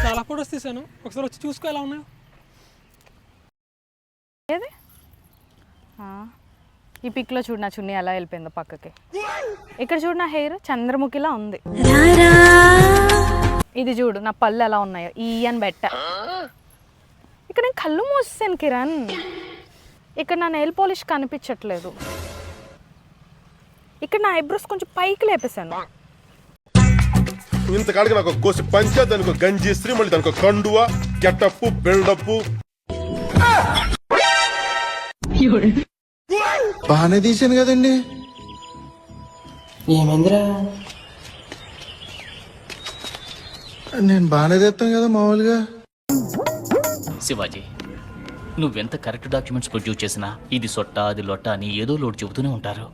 చాలా ఫోటోస్ తీసాను, ఒకసారి వచ్చి చూసుకో ఎలా ఉన్నాయో. ఏది ఈ పిక్లో చూడు నా చున్నీ ఎలా వెళ్ళిపోయిందో పక్కకి. ఇక్కడ చూడు నా హెయిర్ చంద్రముఖిలా ఉంది. ఇది చూడు నా పళ్ళు ఎలా ఉన్నాయో ఈయన్ బెట్ట. ఇక్కడ నేను కళ్ళు మూసేసాను కిరణ్. ఇక్కడ నా నెయిల్ పాలిష్ కనిపించట్లేదు. ఇక్కడ నా ఐబ్రోస్ కొంచెం పైకి లేపేశాను. ఇంతకాడికి నాకు కోసి పంచా, దానికి గంజి ఇస్త్రీ, మళ్ళీ దానికి కండువా, గెటప్, బిల్డప్. బాగానే తీసాను కదండి. ఏమైందిరా? నేను బాగానే తెస్తాను కదా మామూలుగా. శివాజీ, నువ్వెంత కరెక్ట్ డాక్యుమెంట్స్ ప్రొడ్యూస్ చేసినా ఇది సొట్ట అది లొట్ట అని ఏదో లోటు చెబుతూనే ఉంటారు.